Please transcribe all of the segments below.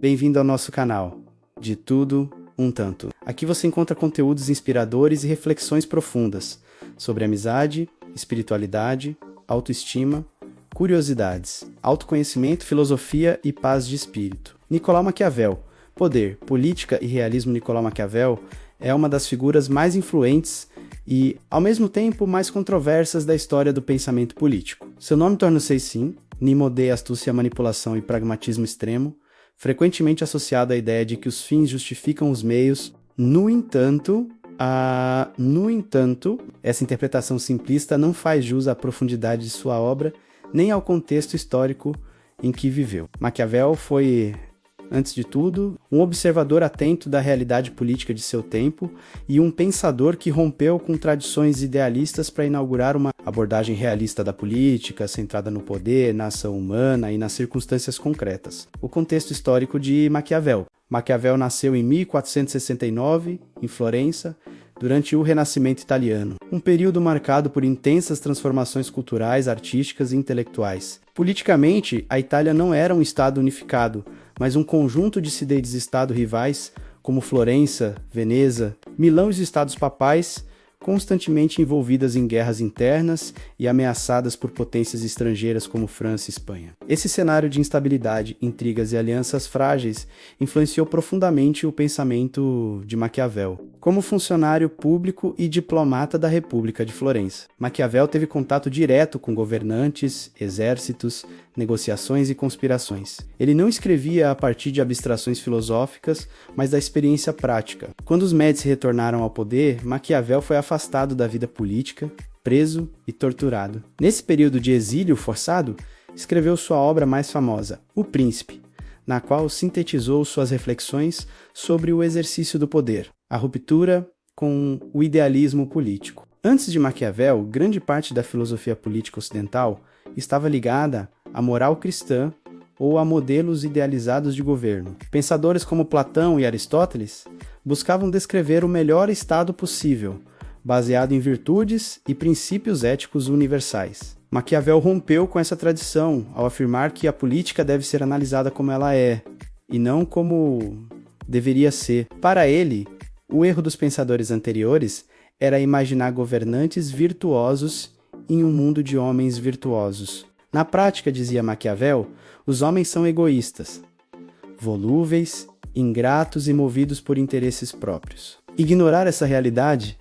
Bem-vindo ao nosso canal, De Tudo, Um Tanto. Aqui você encontra conteúdos inspiradores e reflexões profundas sobre amizade, espiritualidade, autoestima, curiosidades, autoconhecimento, filosofia e paz de espírito. Nicolau Maquiavel. Poder, política e realismo. Nicolau Maquiavel é uma das figuras mais influentes e, ao mesmo tempo, mais controversas da história do pensamento político. Seu nome torna-se sim, nimodê, astúcia, manipulação e pragmatismo extremo, frequentemente associado à ideia de que os fins justificam os meios. No entanto, essa interpretação simplista não faz jus à profundidade de sua obra, nem ao contexto histórico em que viveu. Maquiavel foi, antes de tudo, um observador atento da realidade política de seu tempo e um pensador que rompeu com tradições idealistas para inaugurar uma abordagem realista da política, centrada no poder, na ação humana e nas circunstâncias concretas. O contexto histórico de Maquiavel. Maquiavel nasceu em 1469, em Florença, durante o Renascimento italiano, um período marcado por intensas transformações culturais, artísticas e intelectuais. Politicamente, a Itália não era um estado unificado, mas um conjunto de cidades-estado rivais, como Florença, Veneza, Milão e os estados papais, constantemente envolvidas em guerras internas e ameaçadas por potências estrangeiras como França e Espanha. Esse cenário de instabilidade, intrigas e alianças frágeis influenciou profundamente o pensamento de Maquiavel. Como funcionário público e diplomata da República de Florença, Maquiavel teve contato direto com governantes, exércitos, negociações e conspirações. Ele não escrevia a partir de abstrações filosóficas, mas da experiência prática. Quando os Médici retornaram ao poder, Maquiavel foi afastado da vida política, preso e torturado. Nesse período de exílio forçado, escreveu sua obra mais famosa, O Príncipe, na qual sintetizou suas reflexões sobre o exercício do poder, a ruptura com o idealismo político. Antes de Maquiavel, grande parte da filosofia política ocidental estava ligada à moral cristã ou a modelos idealizados de governo. Pensadores como Platão e Aristóteles buscavam descrever o melhor estado possível, baseado em virtudes e princípios éticos universais. Maquiavel rompeu com essa tradição ao afirmar que a política deve ser analisada como ela é, e não como deveria ser. Para ele, o erro dos pensadores anteriores era imaginar governantes virtuosos em um mundo de homens virtuosos. Na prática, dizia Maquiavel, os homens são egoístas, volúveis, ingratos e movidos por interesses próprios. Ignorar essa realidade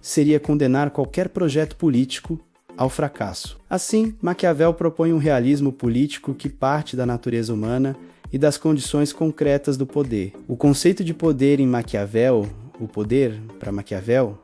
seria condenar qualquer projeto político ao fracasso. Assim, Maquiavel propõe um realismo político que parte da natureza humana e das condições concretas do poder. O conceito de poder em Maquiavel, o poder, para Maquiavel,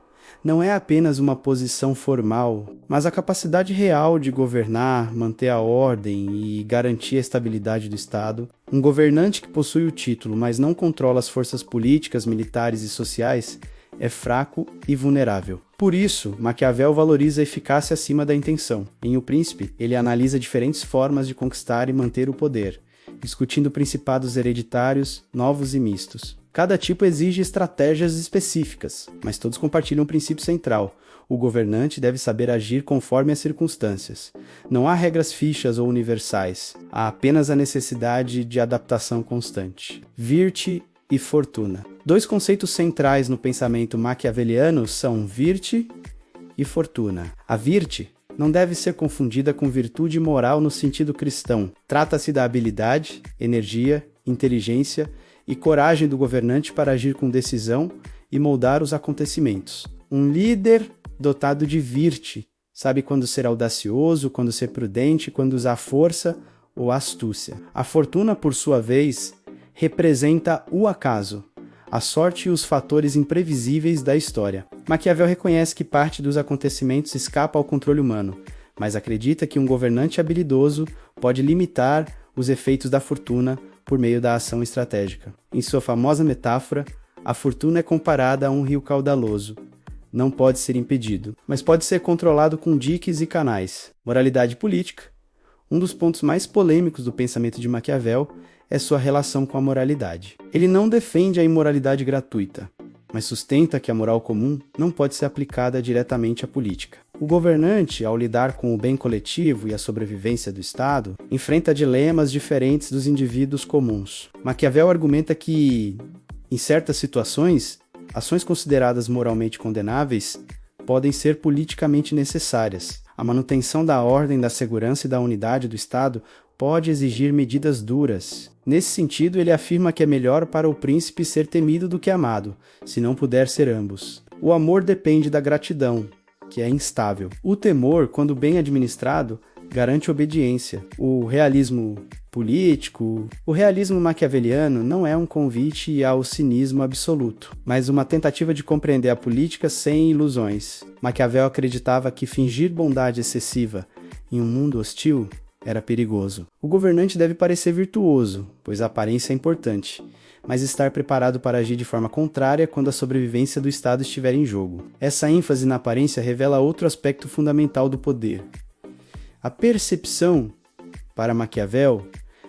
não é apenas uma posição formal, mas a capacidade real de governar, manter a ordem e garantir a estabilidade do Estado. Um governante que possui o título, mas não controla as forças políticas, militares e sociais, é fraco e vulnerável. Por isso, Maquiavel valoriza a eficácia acima da intenção. Em O Príncipe, ele analisa diferentes formas de conquistar e manter o poder, discutindo principados hereditários, novos e mistos. Cada tipo exige estratégias específicas, mas todos compartilham um princípio central. O governante deve saber agir conforme as circunstâncias. Não há regras fixas ou universais, há apenas a necessidade de adaptação constante. Virte e fortuna. Dois conceitos centrais no pensamento maquiaveliano são virte e fortuna. A virte não deve ser confundida com virtude moral no sentido cristão. Trata-se da habilidade, energia, inteligência e coragem do governante para agir com decisão e moldar os acontecimentos. Um líder dotado de virte sabe quando ser audacioso, quando ser prudente, quando usar força ou astúcia. A fortuna, por sua vez, representa o acaso, a sorte e os fatores imprevisíveis da história. Maquiavel reconhece que parte dos acontecimentos escapa ao controle humano, mas acredita que um governante habilidoso pode limitar os efeitos da fortuna por meio da ação estratégica. Em sua famosa metáfora, a fortuna é comparada a um rio caudaloso. Não pode ser impedido, mas pode ser controlado com diques e canais. Moralidade política. Um dos pontos mais polêmicos do pensamento de Maquiavel é sua relação com a moralidade. Ele não defende a imoralidade gratuita, mas sustenta que a moral comum não pode ser aplicada diretamente à política. O governante, ao lidar com o bem coletivo e a sobrevivência do Estado, enfrenta dilemas diferentes dos indivíduos comuns. Maquiavel argumenta que, em certas situações, ações consideradas moralmente condenáveis podem ser politicamente necessárias. A manutenção da ordem, da segurança e da unidade do Estado pode exigir medidas duras. Nesse sentido, ele afirma que é melhor para o príncipe ser temido do que amado, se não puder ser ambos. O amor depende da gratidão, que é instável. O temor, quando bem administrado, garante obediência. O realismo político, o realismo maquiaveliano não é um convite ao cinismo absoluto, mas uma tentativa de compreender a política sem ilusões. Maquiavel acreditava que fingir bondade excessiva em um mundo hostil era perigoso. O governante deve parecer virtuoso, pois a aparência é importante, mas estar preparado para agir de forma contrária quando a sobrevivência do Estado estiver em jogo. Essa ênfase na aparência revela outro aspecto fundamental do poder. A percepção, para Maquiavel,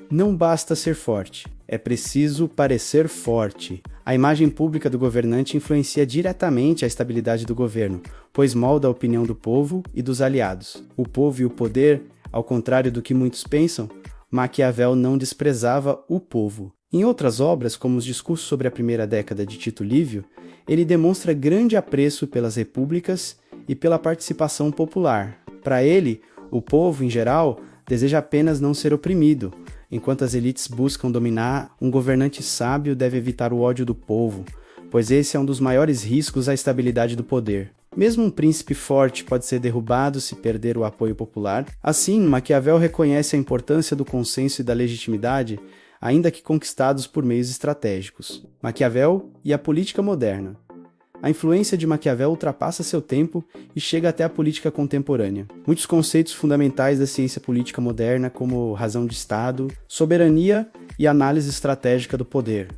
não basta ser forte, é preciso parecer forte. A imagem pública do governante influencia diretamente a estabilidade do governo, pois molda a opinião do povo e dos aliados. O povo e o poder, ao contrário do que muitos pensam, Maquiavel não desprezava o povo. Em outras obras, como os discursos sobre a primeira década de Tito Livio, ele demonstra grande apreço pelas repúblicas e pela participação popular. Para ele, o povo, em geral, deseja apenas não ser oprimido. Enquanto as elites buscam dominar, um governante sábio deve evitar o ódio do povo, pois esse é um dos maiores riscos à estabilidade do poder. Mesmo um príncipe forte pode ser derrubado se perder o apoio popular. Assim, Maquiavel reconhece a importância do consenso e da legitimidade, ainda que conquistados por meios estratégicos. Maquiavel e a política moderna. A influência de Maquiavel ultrapassa seu tempo e chega até a política contemporânea. Muitos conceitos fundamentais da ciência política moderna, como razão de Estado, soberania e análise estratégica do poder,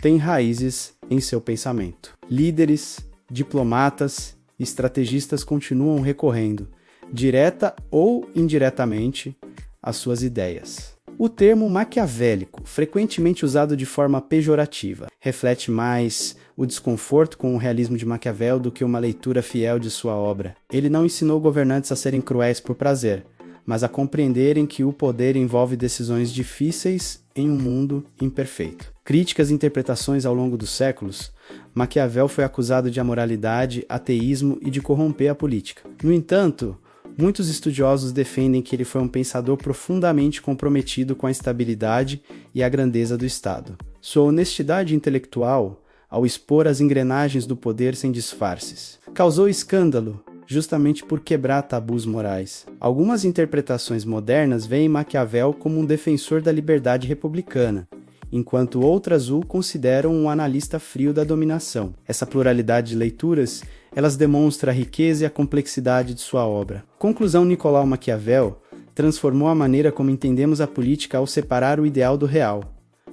têm raízes em seu pensamento. Líderes, diplomatas e estrategistas continuam recorrendo, direta ou indiretamente, às suas ideias. O termo maquiavélico, frequentemente usado de forma pejorativa, reflete mais o desconforto com o realismo de Maquiavel do que uma leitura fiel de sua obra. Ele não ensinou governantes a serem cruéis por prazer, mas a compreenderem que o poder envolve decisões difíceis em um mundo imperfeito. Críticas e interpretações ao longo dos séculos, Maquiavel foi acusado de amoralidade, ateísmo e de corromper a política. No entanto, muitos estudiosos defendem que ele foi um pensador profundamente comprometido com a estabilidade e a grandeza do Estado. Sua honestidade intelectual, ao expor as engrenagens do poder sem disfarces, causou escândalo, justamente por quebrar tabus morais. Algumas interpretações modernas veem Maquiavel como um defensor da liberdade republicana, enquanto outras o consideram um analista frio da dominação. Essa pluralidade de leituras, elas demonstram a riqueza e a complexidade de sua obra. Conclusão: Nicolau Maquiavel transformou a maneira como entendemos a política ao separar o ideal do real,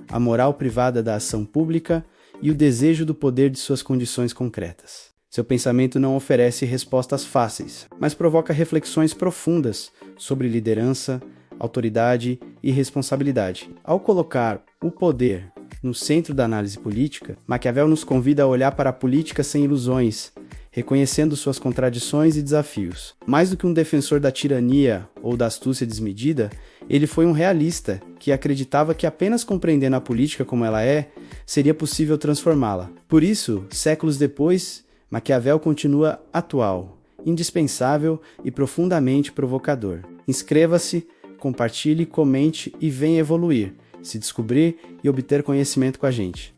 a moral privada da ação pública e o desejo do poder de suas condições concretas. Seu pensamento não oferece respostas fáceis, mas provoca reflexões profundas sobre liderança, autoridade e responsabilidade. Ao colocar o poder no centro da análise política, Maquiavel nos convida a olhar para a política sem ilusões, reconhecendo suas contradições e desafios. Mais do que um defensor da tirania ou da astúcia desmedida, ele foi um realista que acreditava que apenas compreendendo a política como ela é, seria possível transformá-la. Por isso, séculos depois, Maquiavel continua atual, indispensável e profundamente provocador. Inscreva-se, compartilhe, comente e venha evoluir, se descobrir e obter conhecimento com a gente.